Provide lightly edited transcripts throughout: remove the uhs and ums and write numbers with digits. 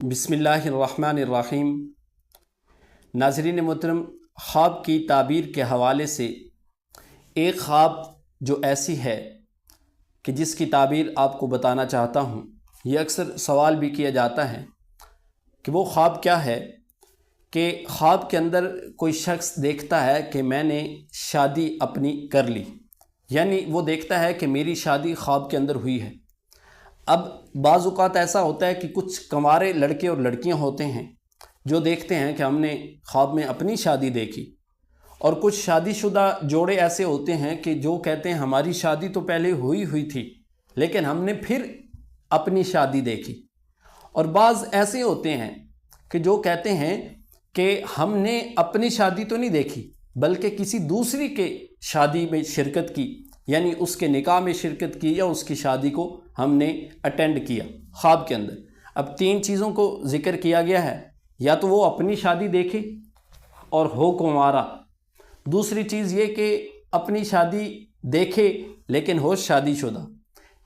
बिस्मिल्लाहिर्रहमानिर्रहीम। नाज़रीन मोहतरम, ख्वाब की ताबीर के हवाले से एक ख्वाब जो ऐसी है कि जिसकी ताबीर आपको बताना चाहता हूँ। ये अक्सर सवाल भी किया जाता है कि वो ख्वाब क्या है कि ख्वाब के अंदर कोई शख्स देखता है कि मैंने शादी अपनी कर ली, यानी वो देखता है कि मेरी शादी ख्वाब के अंदर हुई है। अब बाज़ औक़ात ऐसा होता है कि कुछ कंवारे लड़के और लड़कियां होते हैं जो देखते हैं कि हमने ख्वाब में अपनी शादी देखी, और कुछ शादीशुदा जोड़े ऐसे होते हैं कि जो कहते हैं हमारी शादी तो पहले हुई थी लेकिन हमने फिर अपनी शादी देखी। और बाज़ ऐसे होते हैं कि जो कहते हैं कि हमने अपनी शादी तो नहीं देखी बल्कि किसी दूसरी के शादी में शिरकत की, यानी उसके निकाह में शिरकत की या उसकी शादी को हमने अटेंड किया ख्वाब के अंदर। अब तीन चीज़ों को ज़िक्र किया गया है, या तो वो अपनी शादी देखे और हो कुंवारा, दूसरी चीज़ ये कि अपनी शादी देखे लेकिन हो शादीशुदा,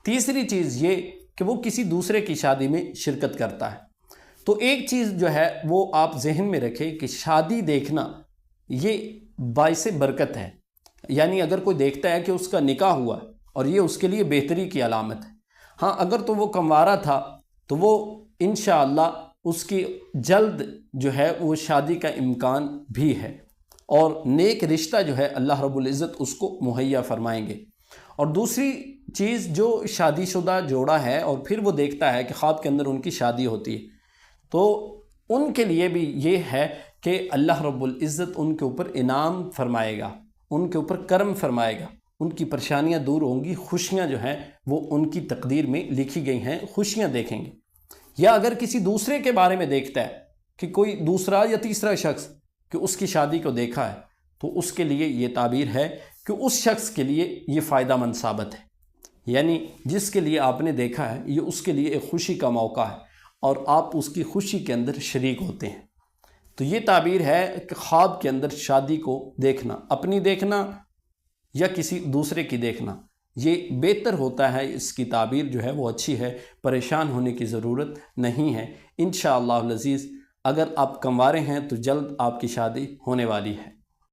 तीसरी चीज़ ये कि वो किसी दूसरे की शादी में शिरकत करता है। तो एक चीज़ जो है वो आप जहन में रखें कि शादी देखना ये बाइसे बरकत है, यानी अगर कोई देखता है कि उसका निकाह हुआ और ये उसके लिए बेहतरी की अलामत है। हाँ, अगर तो वो कंवारा था तो वो इंशाअल्लाह उसकी जल्द जो है वो शादी का इम्कान भी है और नेक रिश्ता जो है अल्लाह रब्बुल इज़्ज़त उसको मुहैया फरमाएंगे। और दूसरी चीज़, जो शादीशुदा जोड़ा है और फिर वो देखता है कि ख्वाब के अंदर उनकी शादी होती है, तो उनके लिए भी ये है कि अल्लाह रब्बुल इज़्ज़त उनके ऊपर इनाम फरमाएगा, उनके ऊपर करम फरमाएगा, उनकी परेशानियां दूर होंगी, खुशियां जो हैं वो उनकी तकदीर में लिखी गई हैं, खुशियां देखेंगे। या अगर किसी दूसरे के बारे में देखता है कि कोई दूसरा या तीसरा शख्स कि उसकी शादी को देखा है, तो उसके लिए ये ताबीर है कि उस शख्स के लिए ये फ़ायदा मंद साबित है, यानी जिसके लिए आपने देखा है ये उसके लिए एक खुशी का मौका है और आप उसकी खुशी के अंदर शरीक होते हैं। तो ये ताबीर है कि ख्वाब के अंदर शादी को देखना, अपनी देखना या किसी दूसरे की देखना, ये बेहतर होता है। इसकी ताबीर जो है वो अच्छी है, परेशान होने की ज़रूरत नहीं है। इंशाअल्लाह अज़ीज़, अगर आप कंवारे हैं तो जल्द आपकी शादी होने वाली है।